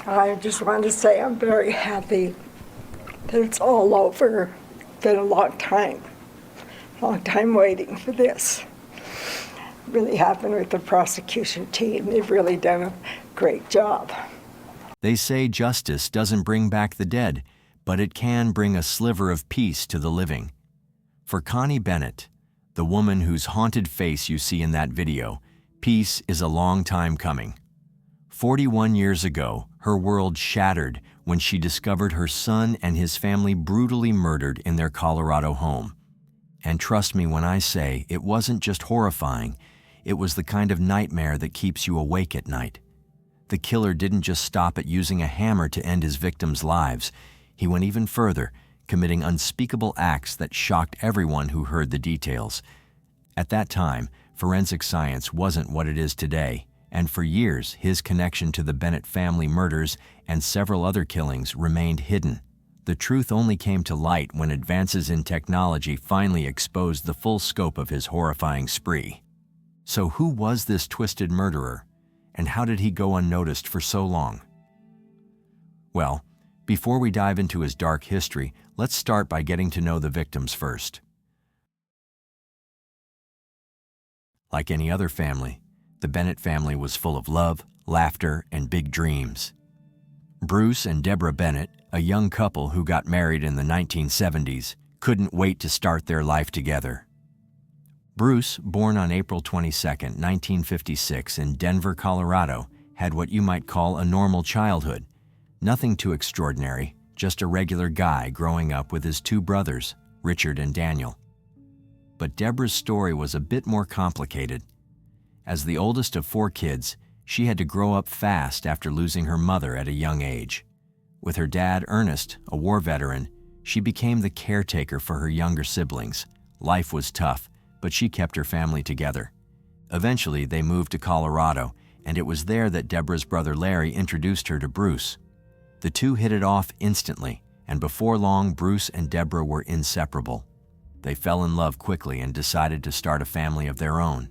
I just want to say I'm very happy that it's all over. Been a long time waiting for this. Really happened with the prosecution team. They've really done a great job. They say justice doesn't bring back the dead, but it can bring a sliver of peace to the living. For Connie Bennett, the woman whose haunted face you see in that video, peace is a long time coming. 41 years ago, her world shattered when she discovered her son and his family brutally murdered in their Colorado home. And trust me when I say it wasn't just horrifying, it was the kind of nightmare that keeps you awake at night. The killer didn't just stop at using a hammer to end his victims' lives. He went even further, committing unspeakable acts that shocked everyone who heard the details. At that time, forensic science wasn't what it is today, and for years his connection to the Bennett family murders and several other killings remained hidden. The truth only came to light when advances in technology finally exposed the full scope of his horrifying spree. So who was this twisted murderer, and how did he go unnoticed for so long? Well, before we dive into his dark history, let's start by getting to know the victims first. Like any other family, the Bennett family was full of love, laughter, and big dreams. Bruce and Deborah Bennett, a young couple who got married in the 1970s, couldn't wait to start their life together. Bruce, born on April 22, 1956 in Denver, Colorado, had what you might call a normal childhood. Nothing too extraordinary, just a regular guy growing up with his two brothers, Richard and Daniel. But Deborah's story was a bit more complicated. As the oldest of 4 kids, she had to grow up fast after losing her mother at a young age. With her dad, Ernest, a war veteran, she became the caretaker for her younger siblings. Life was tough, but she kept her family together. Eventually, they moved to Colorado, and it was there that Deborah's brother Larry introduced her to Bruce. The two hit it off instantly, and before long, Bruce and Deborah were inseparable. They fell in love quickly and decided to start a family of their own.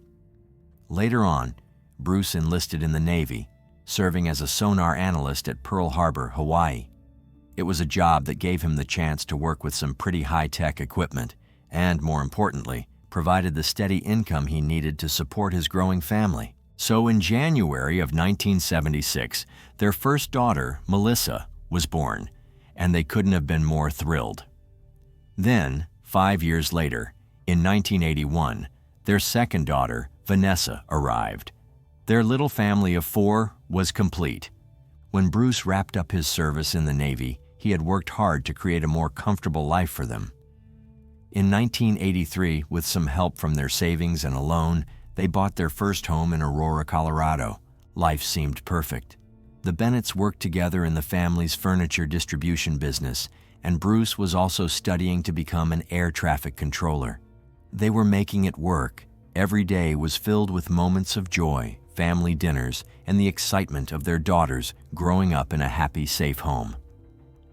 Later on, Bruce enlisted in the Navy, serving as a sonar analyst at Pearl Harbor, Hawaii. It was a job that gave him the chance to work with some pretty high-tech equipment and, more importantly, provided the steady income he needed to support his growing family. So in January of 1976, their first daughter, Melissa, was born, and they couldn't have been more thrilled. Then, 5 years later, in 1981, their second daughter, Vanessa, arrived. Their little family of 4 was complete. When Bruce wrapped up his service in the Navy, he had worked hard to create a more comfortable life for them. In 1983, with some help from their savings and a loan, they bought their first home in Aurora, Colorado. Life seemed perfect. The Bennetts worked together in the family's furniture distribution business, and Bruce was also studying to become an air traffic controller. They were making it work. Every day was filled with moments of joy, family dinners, and the excitement of their daughters growing up in a happy, safe home.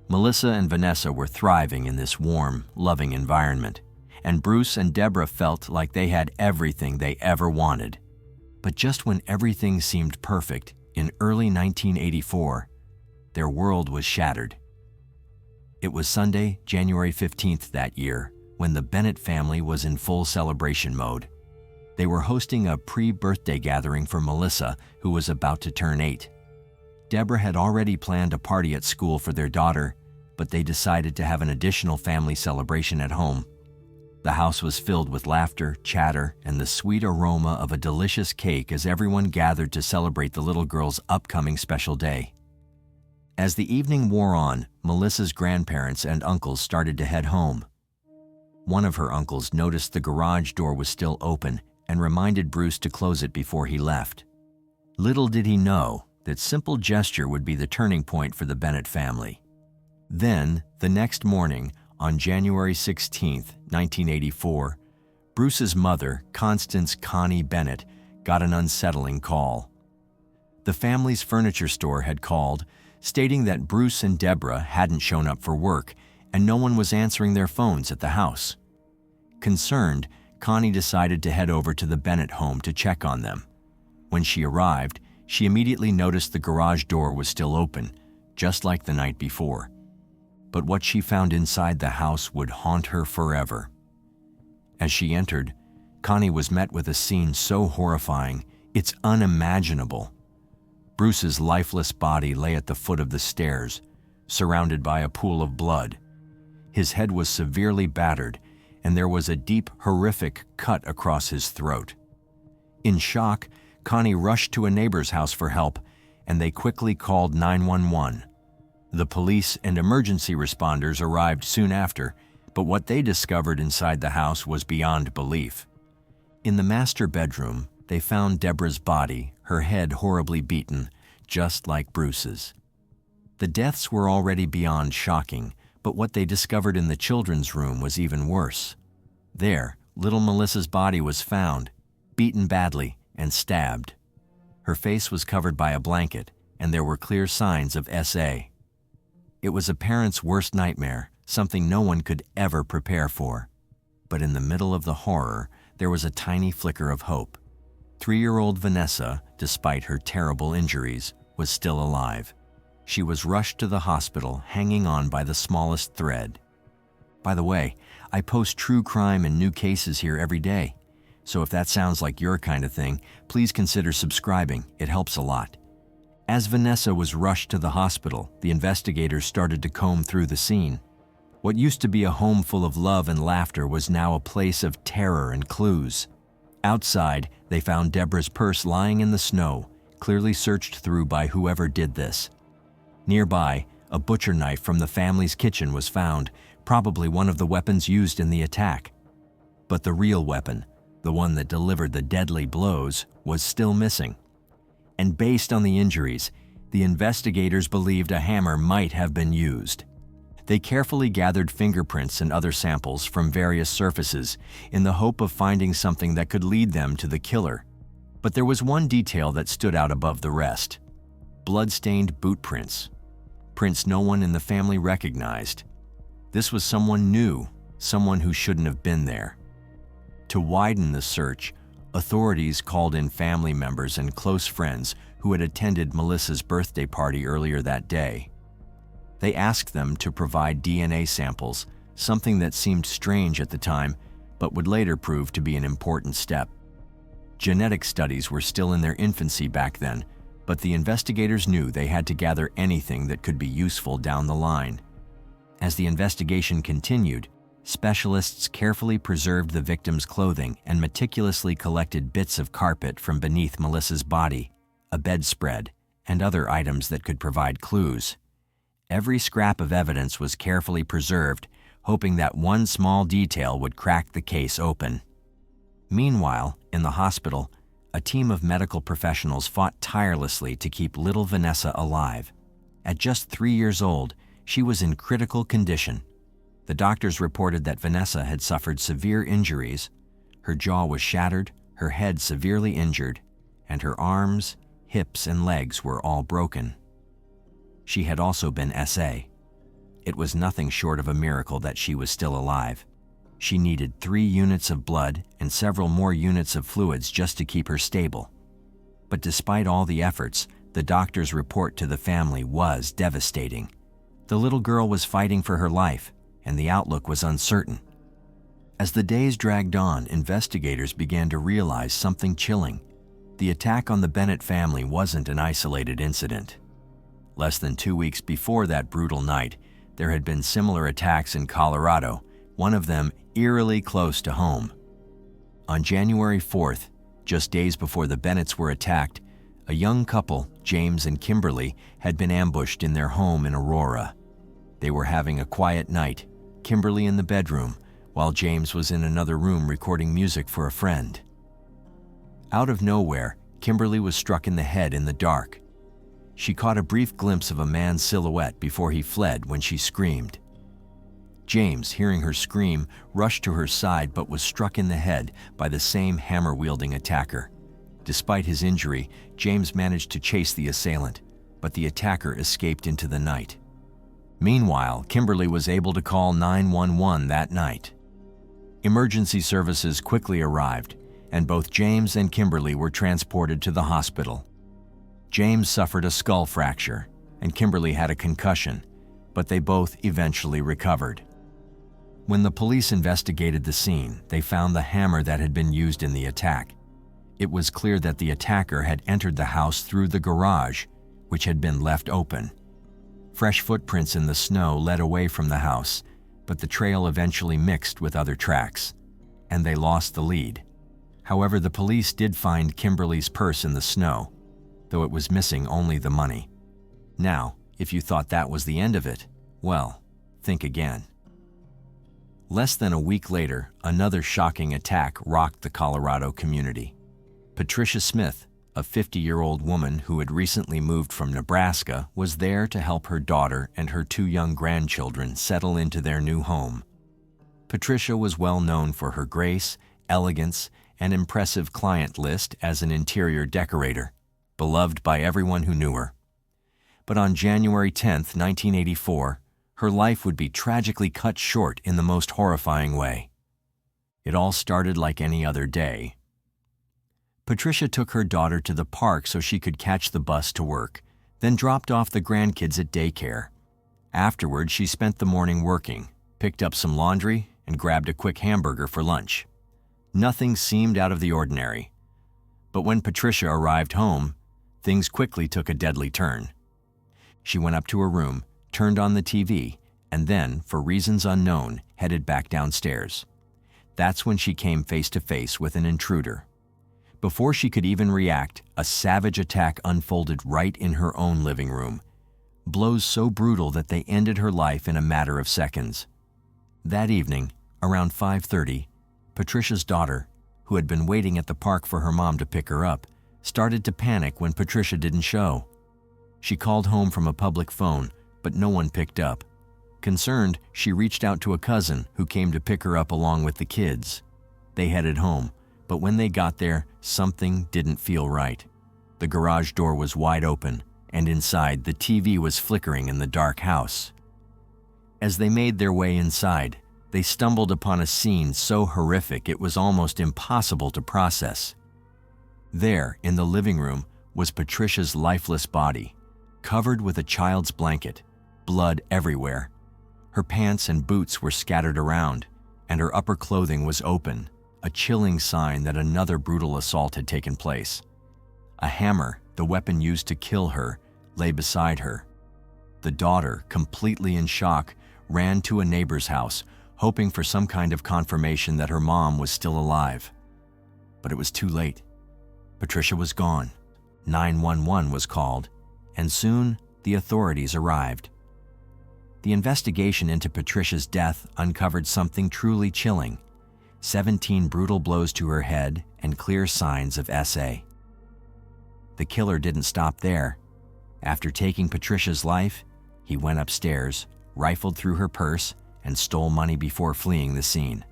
Melissa and Vanessa were thriving in this warm, loving environment, and Bruce and Deborah felt like they had everything they ever wanted. But just when everything seemed perfect, in early 1984, their world was shattered. It was Sunday, January 15th that year, when the Bennett family was in full celebration mode. They were hosting a pre-birthday gathering for Melissa, who was about to turn 8. Deborah had already planned a party at school for their daughter, but they decided to have an additional family celebration at home. The house was filled with laughter, chatter, and the sweet aroma of a delicious cake as everyone gathered to celebrate the little girl's upcoming special day. As the evening wore on, Melissa's grandparents and uncles started to head home. One of her uncles noticed the garage door was still open and reminded Bruce to close it before he left. Little did he know that simple gesture would be the turning point for the Bennett family. Then, the next morning, on January 16, 1984, Bruce's mother, Constance Connie Bennett, got an unsettling call. The family's furniture store had called, stating that Bruce and Deborah hadn't shown up for work and no one was answering their phones at the house. Concerned, Connie decided to head over to the Bennett home to check on them. When she arrived, she immediately noticed the garage door was still open, just like the night before. But what she found inside the house would haunt her forever. As she entered, Connie was met with a scene so horrifying, it's unimaginable. Bruce's lifeless body lay at the foot of the stairs, surrounded by a pool of blood. His head was severely battered, and there was a deep, horrific cut across his throat. In shock, Connie rushed to a neighbor's house for help, and they quickly called 911. The police and emergency responders arrived soon after, but what they discovered inside the house was beyond belief. In the master bedroom, they found Deborah's body, her head horribly beaten, just like Bruce's. The deaths were already beyond shocking, but what they discovered in the children's room was even worse. There, little Melissa's body was found, beaten badly and stabbed. Her face was covered by a blanket, and there were clear signs of SA. It was a parent's worst nightmare, something no one could ever prepare for. But in the middle of the horror, there was a tiny flicker of hope. 3-year-old Vanessa, despite her terrible injuries, was still alive. She was rushed to the hospital, hanging on by the smallest thread. By the way, I post true crime and new cases here every day. So if that sounds like your kind of thing, please consider subscribing. It helps a lot. As Vanessa was rushed to the hospital, the investigators started to comb through the scene. What used to be a home full of love and laughter was now a place of terror and clues. Outside, they found Deborah's purse lying in the snow, clearly searched through by whoever did this. Nearby, a butcher knife from the family's kitchen was found, probably one of the weapons used in the attack. But the real weapon, the one that delivered the deadly blows, was still missing. And based on the injuries, the investigators believed a hammer might have been used. They carefully gathered fingerprints and other samples from various surfaces in the hope of finding something that could lead them to the killer. But there was one detail that stood out above the rest: blood-stained boot prints. Prints no one in the family recognized. This was someone new, someone who shouldn't have been there. To widen the search, authorities called in family members and close friends who had attended Melissa's birthday party earlier that day. They asked them to provide DNA samples, something that seemed strange at the time, but would later prove to be an important step. Genetic studies were still in their infancy back then, but the investigators knew they had to gather anything that could be useful down the line. As the investigation continued, specialists carefully preserved the victim's clothing and meticulously collected bits of carpet from beneath Melissa's body, a bedspread, and other items that could provide clues. Every scrap of evidence was carefully preserved, hoping that one small detail would crack the case open. Meanwhile, in the hospital, a team of medical professionals fought tirelessly to keep little Vanessa alive. At just 3 years old, she was in critical condition. The doctors reported that Vanessa had suffered severe injuries. Her jaw was shattered, her head severely injured, and her arms, hips, and legs were all broken. She had also been SA. It was nothing short of a miracle that she was still alive. She needed 3 units of blood and several more units of fluids just to keep her stable. But despite all the efforts, the doctor's report to the family was devastating. The little girl was fighting for her life, and the outlook was uncertain. As the days dragged on, investigators began to realize something chilling. The attack on the Bennett family wasn't an isolated incident. Less than 2 weeks before that brutal night, there had been similar attacks in Colorado, one of them eerily close to home. On January 4th, just days before the Bennetts were attacked, a young couple, James and Kimberly, had been ambushed in their home in Aurora. They were having a quiet night, Kimberly in the bedroom, while James was in another room recording music for a friend. Out of nowhere, Kimberly was struck in the head in the dark. She caught a brief glimpse of a man's silhouette before he fled when she screamed. James, hearing her scream, rushed to her side but was struck in the head by the same hammer-wielding attacker. Despite his injury, James managed to chase the assailant, but the attacker escaped into the night. Meanwhile, Kimberly was able to call 911 that night. Emergency services quickly arrived, and both James and Kimberly were transported to the hospital. James suffered a skull fracture, and Kimberly had a concussion, but they both eventually recovered. When the police investigated the scene, they found the hammer that had been used in the attack. It was clear that the attacker had entered the house through the garage, which had been left open. Fresh footprints in the snow led away from the house, but the trail eventually mixed with other tracks, and they lost the lead. However, the police did find Kimberly's purse in the snow, though it was missing only the money. Now, if you thought that was the end of it, well, think again. Less than a week later, another shocking attack rocked the Colorado community. Patricia Smith, a 50-year-old woman who had recently moved from Nebraska, was there to help her daughter and her 2 young grandchildren settle into their new home. Patricia was well known for her grace, elegance, and impressive client list as an interior decorator, beloved by everyone who knew her. But on January 10, 1984, her life would be tragically cut short in the most horrifying way. It all started like any other day. Patricia took her daughter to the park so she could catch the bus to work, then dropped off the grandkids at daycare. Afterward, she spent the morning working, picked up some laundry, and grabbed a quick hamburger for lunch. Nothing seemed out of the ordinary. But when Patricia arrived home, things quickly took a deadly turn. She went up to her room, turned on the TV, and then, for reasons unknown, headed back downstairs. That's when she came face to face with an intruder. Before she could even react, a savage attack unfolded right in her own living room. Blows so brutal that they ended her life in a matter of seconds. That evening, around 5:30, Patricia's daughter, who had been waiting at the park for her mom to pick her up, started to panic when Patricia didn't show. She called home from a public phone, but no one picked up. Concerned, she reached out to a cousin who came to pick her up along with the kids. They headed home, but when they got there, something didn't feel right. The garage door was wide open, and inside, the TV was flickering in the dark house. As they made their way inside, they stumbled upon a scene so horrific it was almost impossible to process. There, in the living room, was Patricia's lifeless body, covered with a child's blanket, blood everywhere. Her pants and boots were scattered around, and her upper clothing was open, a chilling sign that another brutal assault had taken place. A hammer, the weapon used to kill her, lay beside her. The daughter, completely in shock, ran to a neighbor's house, hoping for some kind of confirmation that her mom was still alive. But it was too late. Patricia was gone. 911 was called, and soon the authorities arrived. The investigation into Patricia's death uncovered something truly chilling: 17 brutal blows to her head and clear signs of SA. The killer didn't stop there. After taking Patricia's life, he went upstairs, rifled through her purse, and stole money before fleeing the scene.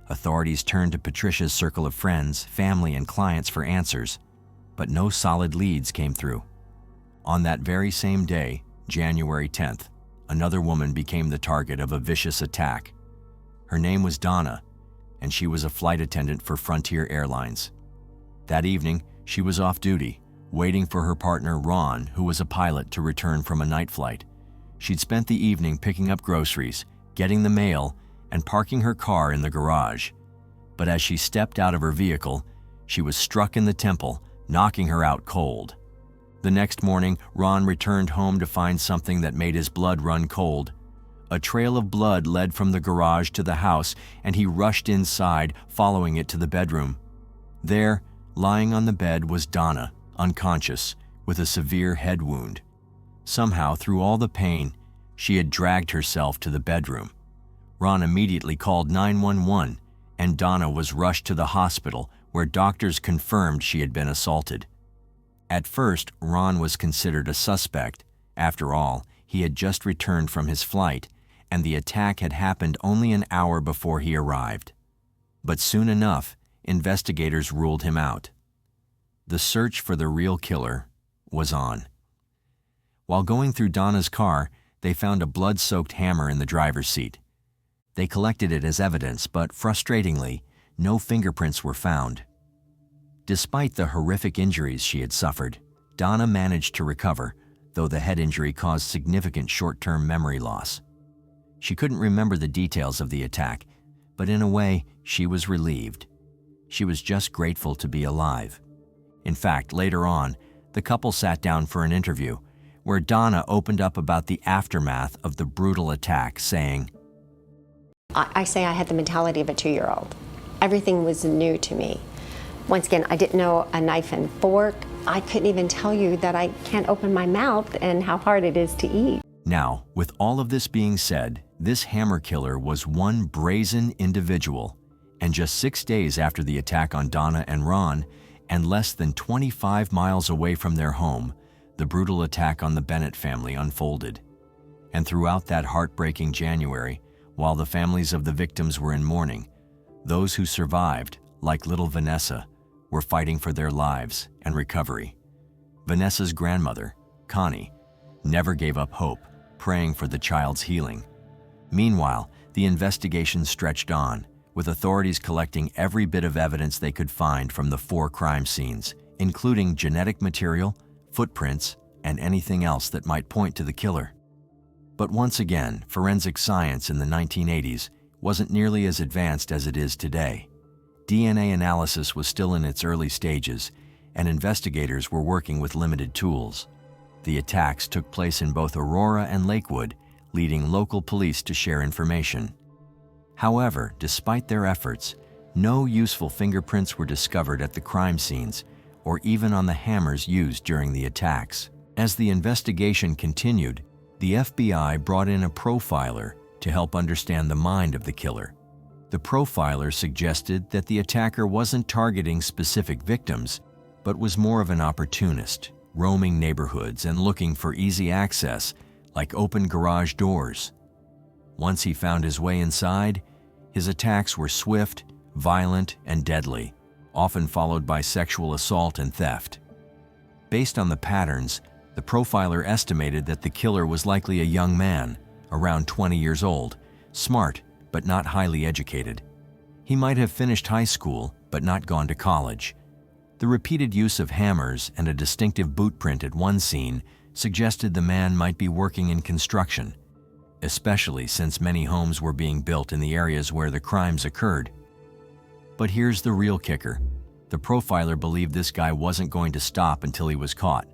Authorities turned to Patricia's circle of friends, family, and clients for answers, but no solid leads came through. On that very same day, January 10th, another woman became the target of a vicious attack. Her name was Donna, and she was a flight attendant for Frontier Airlines. That evening, she was off duty, waiting for her partner Ron, who was a pilot, to return from a night flight. She'd spent the evening picking up groceries, getting the mail, and parking her car in the garage. But as she stepped out of her vehicle, she was struck in the temple, knocking her out cold. The next morning, Ron returned home to find something that made his blood run cold. A trail of blood led from the garage to the house, and he rushed inside, following it to the bedroom. There, lying on the bed, was Donna, unconscious, with a severe head wound. Somehow, through all the pain, she had dragged herself to the bedroom. Ron immediately called 911, and Donna was rushed to the hospital, where doctors confirmed she had been assaulted. At first, Ron was considered a suspect. After all, he had just returned from his flight, and the attack had happened only an hour before he arrived. But soon enough, investigators ruled him out. The search for the real killer was on. While going through Donna's car, they found a blood-soaked hammer in the driver's seat. They collected it as evidence, but frustratingly, no fingerprints were found. Despite the horrific injuries she had suffered, Donna managed to recover, though the head injury caused significant short-term memory loss. She couldn't remember the details of the attack, but in a way, she was relieved. She was just grateful to be alive. In fact, later on, the couple sat down for an interview where Donna opened up about the aftermath of the brutal attack, saying, I say I had the mentality of a 2-year-old. Everything was new to me. Once again, I didn't know a knife and fork. I couldn't even tell you that I can't open my mouth and how hard it is to eat. Now, with all of this being said, this hammer killer was one brazen individual, and just 6 days after the attack on Donna and Ron, and less than 25 miles away from their home, the brutal attack on the Bennett family unfolded. And throughout that heartbreaking January, while the families of the victims were in mourning, those who survived, like little Vanessa, were fighting for their lives and recovery. Vanessa's grandmother, Connie, never gave up hope, praying for the child's healing. Meanwhile, the investigation stretched on, with authorities collecting every bit of evidence they could find from the 4 crime scenes, including genetic material, footprints, and anything else that might point to the killer. But once again, forensic science in the 1980s wasn't nearly as advanced as it is today. DNA analysis was still in its early stages, and investigators were working with limited tools. The attacks took place in both Aurora and Lakewood, leading local police to share information. However, despite their efforts, no useful fingerprints were discovered at the crime scenes or even on the hammers used during the attacks. As the investigation continued, the FBI brought in a profiler to help understand the mind of the killer. The profiler suggested that the attacker wasn't targeting specific victims, but was more of an opportunist, roaming neighborhoods and looking for easy access, like open garage doors. Once he found his way inside, his attacks were swift, violent, and deadly, often followed by sexual assault and theft. Based on the patterns, the profiler estimated that the killer was likely a young man, around 20 years old, smart but not highly educated. He might have finished high school but not gone to college. The repeated use of hammers and a distinctive boot print at one scene suggested the man might be working in construction, especially since many homes were being built in the areas where the crimes occurred. But here's the real kicker. The profiler believed this guy wasn't going to stop until he was caught.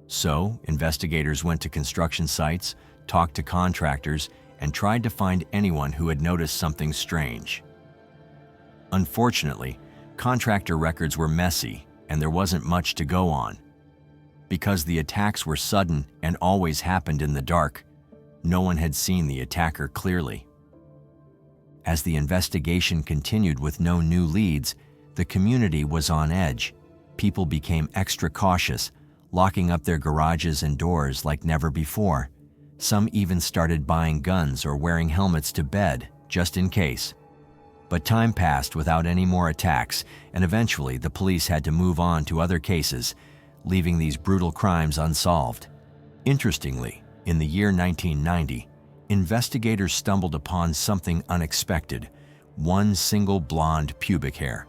So, investigators went to construction sites, talked to contractors, and tried to find anyone who had noticed something strange. Unfortunately, contractor records were messy, and there wasn't much to go on. Because the attacks were sudden and always happened in the dark, no one had seen the attacker clearly. As the investigation continued with no new leads, the community was on edge. People became extra cautious, locking up their garages and doors like never before. Some even started buying guns or wearing helmets to bed, just in case. But time passed without any more attacks, and eventually the police had to move on to other cases, leaving these brutal crimes unsolved. Interestingly, in the year 1990, investigators stumbled upon something unexpected: one single blonde pubic hair.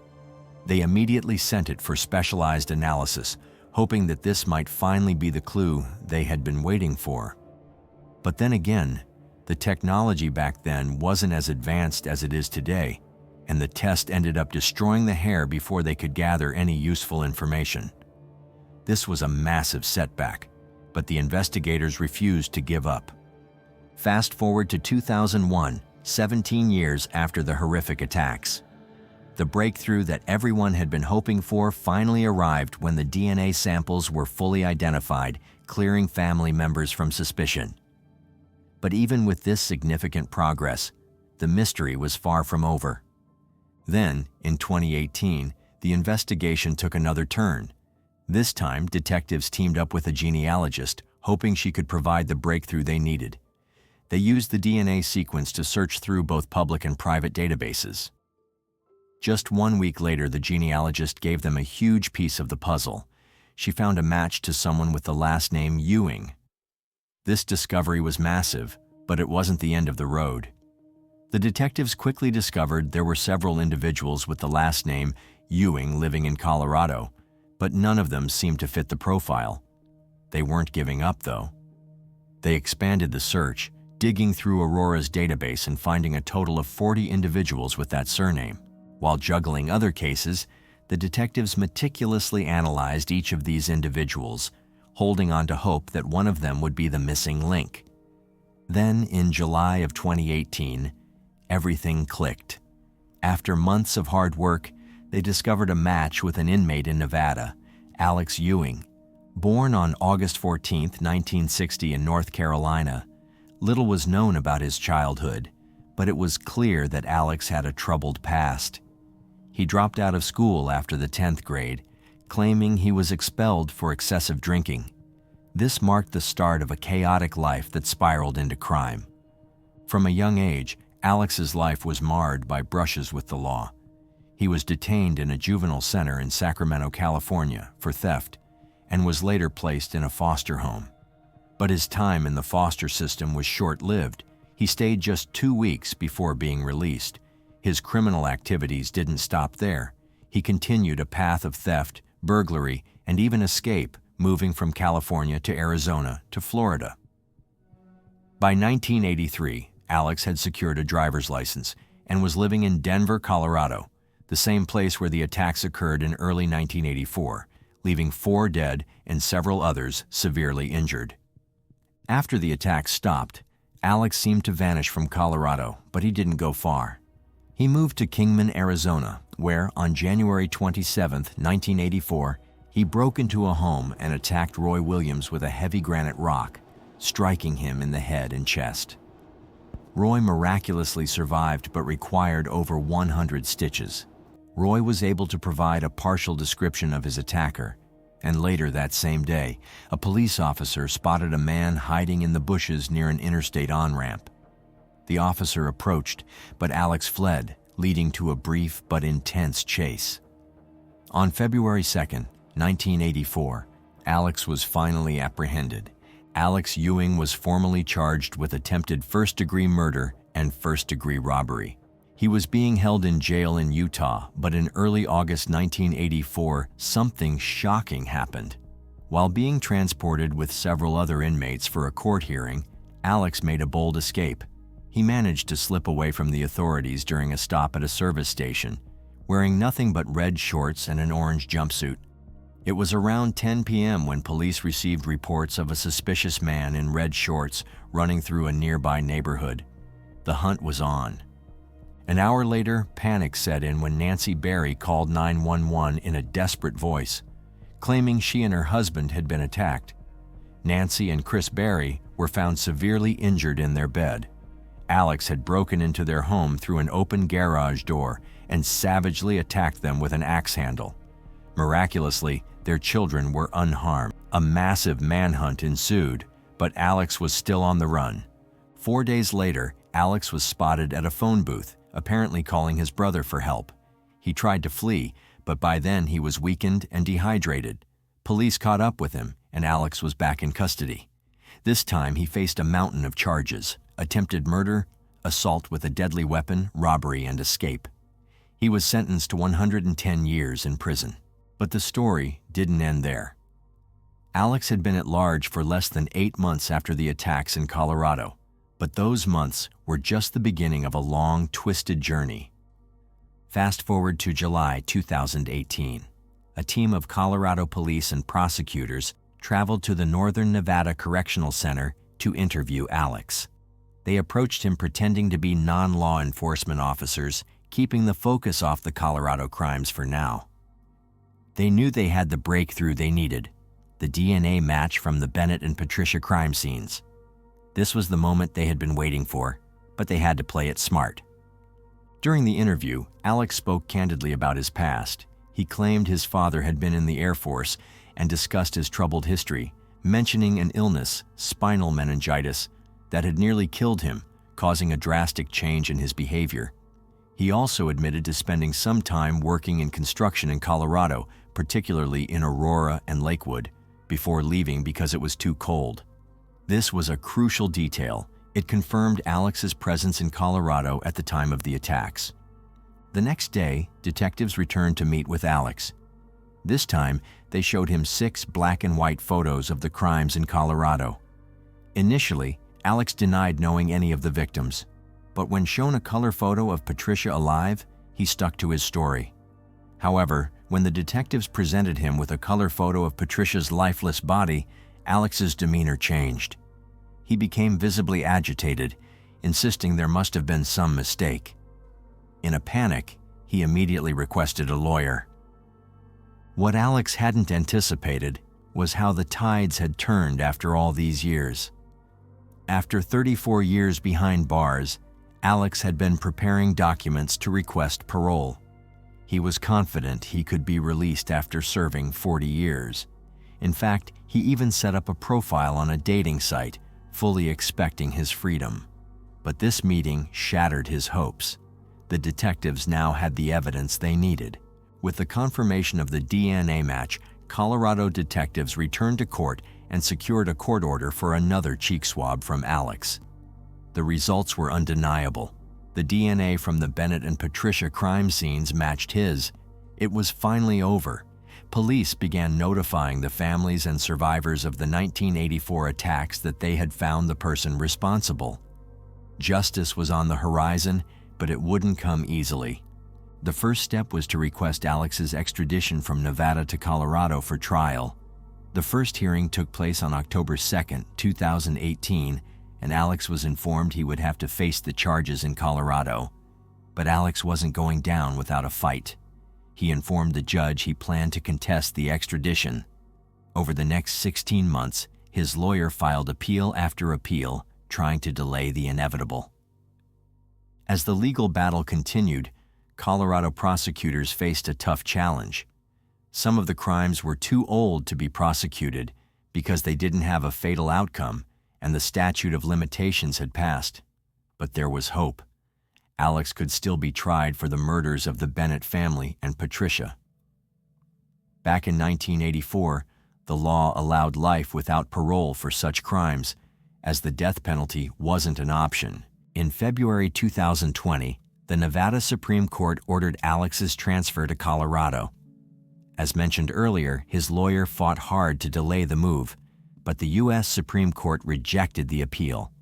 They immediately sent it for specialized analysis, hoping that this might finally be the clue they had been waiting for. But then again, the technology back then wasn't as advanced as it is today, and the test ended up destroying the hair before they could gather any useful information. This was a massive setback, but the investigators refused to give up. Fast forward to 2001, 17 years after the horrific attacks. The breakthrough that everyone had been hoping for finally arrived when the DNA samples were fully identified, clearing family members from suspicion. But even with this significant progress, the mystery was far from over. Then, in 2018, the investigation took another turn. This time, detectives teamed up with a genealogist, hoping she could provide the breakthrough they needed. They used the DNA sequence to search through both public and private databases. Just 1 week later, the genealogist gave them a huge piece of the puzzle. She found a match to someone with the last name Ying. This discovery was massive, but it wasn't the end of the road. The detectives quickly discovered there were several individuals with the last name Ying living in Colorado, but none of them seemed to fit the profile. They weren't giving up, though. They expanded the search, digging through Aurora's database and finding a total of 40 individuals with that surname. While juggling other cases, the detectives meticulously analyzed each of these individuals, holding on to hope that one of them would be the missing link. Then, in July of 2018, everything clicked. After months of hard work, they discovered a match with an inmate in Nevada, Alex Ying. Born on August 14, 1960 in North Carolina, little was known about his childhood, but it was clear that Alex had a troubled past. He dropped out of school after the 10th grade, claiming he was expelled for excessive drinking. This marked the start of a chaotic life that spiraled into crime. From a young age, Alex's life was marred by brushes with the law. He was detained in a juvenile center in Sacramento, California, for theft, and was later placed in a foster home. But his time in the foster system was short-lived. He stayed just 2 weeks before being released. His criminal activities didn't stop there. He continued a path of theft, burglary, and even escape, moving from California to Arizona to Florida. By 1983, Alex had secured a driver's license and was living in Denver, Colorado, the same place where the attacks occurred in early 1984, leaving 4 dead and several others severely injured. After the attacks stopped, Alex seemed to vanish from Colorado, but he didn't go far. He moved to Kingman, Arizona, where, on January 27, 1984, he broke into a home and attacked Roy Williams with a heavy granite rock, striking him in the head and chest. Roy miraculously survived but required over 100 stitches. Roy was able to provide a partial description of his attacker, and later that same day, a police officer spotted a man hiding in the bushes near an interstate on-ramp. The officer approached, but Alex fled, leading to a brief but intense chase. On February 2, 1984, Alex was finally apprehended. Alex Ying was formally charged with attempted first-degree murder and first-degree robbery. He was being held in jail in Utah, but in early August 1984, something shocking happened. While being transported with several other inmates for a court hearing, Alex made a bold escape. He managed to slip away from the authorities during a stop at a service station, wearing nothing but red shorts and an orange jumpsuit. It was around 10 p.m. when police received reports of a suspicious man in red shorts running through a nearby neighborhood. The hunt was on. An hour later, panic set in when Nancy Berry called 911 in a desperate voice, claiming she and her husband had been attacked. Nancy and Chris Berry were found severely injured in their bed. Alex had broken into their home through an open garage door and savagely attacked them with an axe handle. Miraculously, their children were unharmed. A massive manhunt ensued, but Alex was still on the run. 4 days later, Alex was spotted at a phone booth, apparently calling his brother for help. He tried to flee, but by then he was weakened and dehydrated. Police caught up with him, and Alex was back in custody. This time he faced a mountain of charges: attempted murder, assault with a deadly weapon, robbery, and escape. He was sentenced to 110 years in prison. But the story didn't end there. Alex had been at large for less than 8 months after the attacks in Colorado, but those months were just the beginning of a long, twisted journey. Fast forward to July 2018. A team of Colorado police and prosecutors traveled to the Northern Nevada Correctional Center to interview Alex. They approached him pretending to be non-law enforcement officers, keeping the focus off the Colorado crimes for now. They knew they had the breakthrough they needed, the DNA match from the Bennett and Patricia crime scenes. This was the moment they had been waiting for, but they had to play it smart. During the interview, Alex spoke candidly about his past. He claimed his father had been in the Air Force and discussed his troubled history, mentioning an illness, spinal meningitis, that had nearly killed him, causing a drastic change in his behavior. He also admitted to spending some time working in construction in Colorado, particularly in Aurora and Lakewood, before leaving because it was too cold. This was a crucial detail. It confirmed Alex's presence in Colorado at the time of the attacks. The next day, detectives returned to meet with Alex. This time, they showed him 6 black and white photos of the crimes in Colorado. Initially, Alex denied knowing any of the victims, but when shown a color photo of Patricia alive, he stuck to his story. However, when the detectives presented him with a color photo of Patricia's lifeless body, Alex's demeanor changed. He became visibly agitated, insisting there must have been some mistake. In a panic, he immediately requested a lawyer. What Alex hadn't anticipated was how the tides had turned after all these years. After 34 years behind bars, Alex had been preparing documents to request parole. He was confident he could be released after serving 40 years. In fact, he even set up a profile on a dating site, fully expecting his freedom. But this meeting shattered his hopes. The detectives now had the evidence they needed. With the confirmation of the DNA match, Colorado detectives returned to court and secured a court order for another cheek swab from Alex. The results were undeniable. The DNA from the Bennett and Patricia crime scenes matched his. It was finally over. Police began notifying the families and survivors of the 1984 attacks that they had found the person responsible. Justice was on the horizon, but it wouldn't come easily. The first step was to request Alex's extradition from Nevada to Colorado for trial. The first hearing took place on October 2, 2018, and Alex was informed he would have to face the charges in Colorado. But Alex wasn't going down without a fight. He informed the judge he planned to contest the extradition. Over the next 16 months, his lawyer filed appeal after appeal, trying to delay the inevitable. As the legal battle continued, Colorado prosecutors faced a tough challenge. Some of the crimes were too old to be prosecuted because they didn't have a fatal outcome and the statute of limitations had passed. But there was hope. Alex could still be tried for the murders of the Bennett family and Patricia. Back in 1984, the law allowed life without parole for such crimes, as the death penalty wasn't an option. In February 2020, the Nevada Supreme Court ordered Alex's transfer to Colorado. As mentioned earlier, his lawyer fought hard to delay the move, but the U.S. Supreme Court rejected the appeal.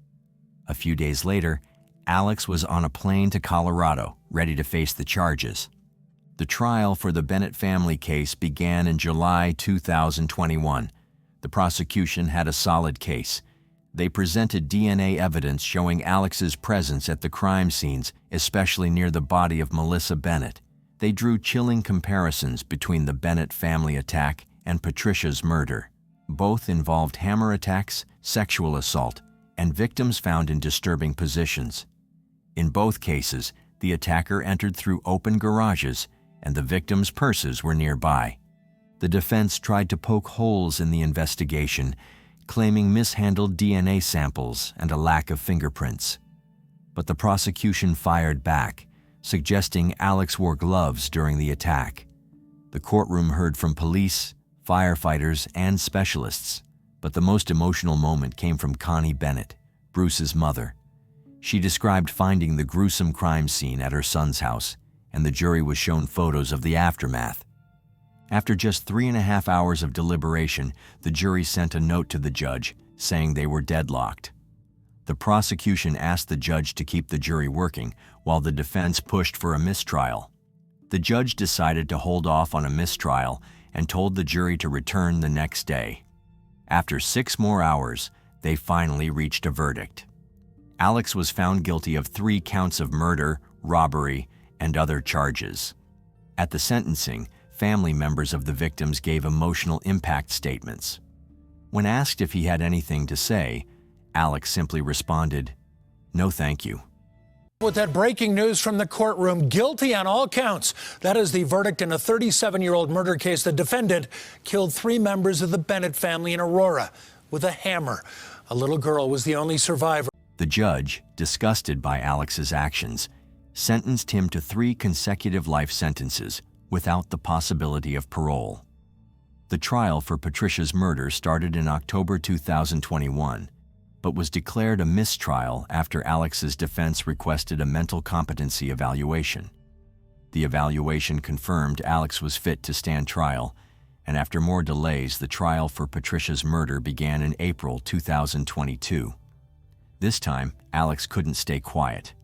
A few days later, Alex was on a plane to Colorado, ready to face the charges. The trial for the Bennett family case began in July 2021. The prosecution had a solid case. They presented DNA evidence showing Alex's presence at the crime scenes, especially near the body of Melissa Bennett. They drew chilling comparisons between the Bennett family attack and Patricia's murder. Both involved hammer attacks, sexual assault, and victims found in disturbing positions. In both cases, the attacker entered through open garages, and the victims' purses were nearby. The defense tried to poke holes in the investigation, claiming mishandled DNA samples and a lack of fingerprints. But the prosecution fired back, suggesting Alex wore gloves during the attack. The courtroom heard from police, firefighters, and specialists, but the most emotional moment came from Connie Bennett, Bruce's mother. She described finding the gruesome crime scene at her son's house, and the jury was shown photos of the aftermath. After just 3.5 hours of deliberation, the jury sent a note to the judge saying they were deadlocked. The prosecution asked the judge to keep the jury working, while the defense pushed for a mistrial. The judge decided to hold off on a mistrial and told the jury to return the next day. After 6 more hours, they finally reached a verdict. Alex was found guilty of 3 counts of murder, robbery, and other charges. At the sentencing, family members of the victims gave emotional impact statements. When asked if he had anything to say, Alex simply responded, "No, thank you." With that breaking news from the courtroom, guilty on all counts. That is the verdict in a 37-year-old murder case. The defendant killed 3 members of the Bennett family in Aurora with a hammer. A little girl was the only survivor. The judge, disgusted by Alex's actions, sentenced him to 3 consecutive life sentences without the possibility of parole. The trial for Patricia's murder started in October 2021, but was declared a mistrial after Alex's defense requested a mental competency evaluation. The evaluation confirmed Alex was fit to stand trial, and after more delays, the trial for Patricia's murder began in April 2022. This time, Alex couldn't stay quiet.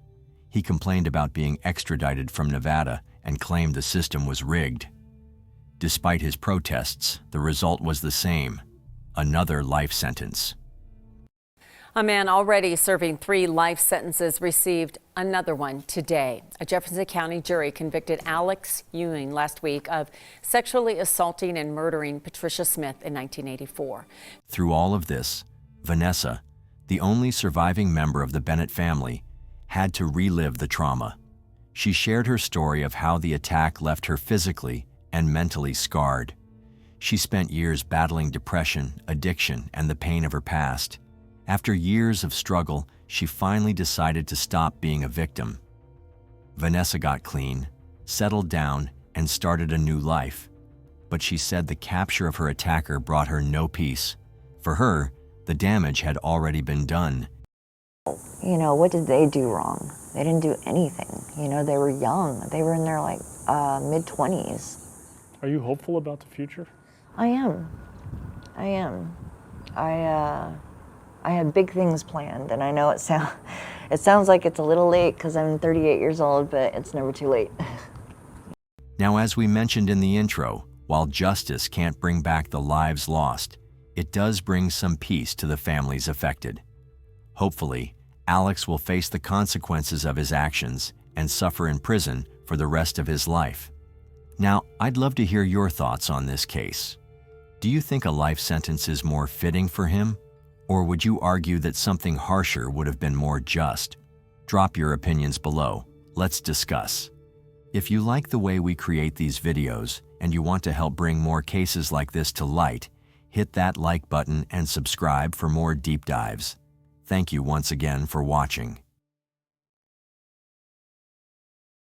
He complained about being extradited from Nevada and claimed the system was rigged. Despite his protests, the result was the same: another life sentence. A man already serving 3 life sentences received another one today. A Jefferson County jury convicted Alex Ying last week of sexually assaulting and murdering Patricia Smith in 1984. Through all of this, Vanessa, the only surviving member of the Bennett family, had to relive the trauma. She shared her story of how the attack left her physically and mentally scarred. She spent years battling depression, addiction, and the pain of her past. After years of struggle, she finally decided to stop being a victim. Vanessa got clean, settled down, and started a new life. But she said the capture of her attacker brought her no peace. For her, the damage had already been done. You know, what did they do wrong? They didn't do anything. You know, they were young. They were in their mid-20s. Are you hopeful about the future? I am. I have big things planned, and I know it sounds like it's a little late because I'm 38 years old, but it's never too late. Now, as we mentioned in the intro, while justice can't bring back the lives lost, it does bring some peace to the families affected. Hopefully, Alex will face the consequences of his actions and suffer in prison for the rest of his life. Now, I'd love to hear your thoughts on this case. Do you think a life sentence is more fitting for him? Or would you argue that something harsher would have been more just? Drop your opinions below. Let's discuss. If you like the way we create these videos and you want to help bring more cases like this to light, hit that like button and subscribe for more deep dives. Thank you once again for watching.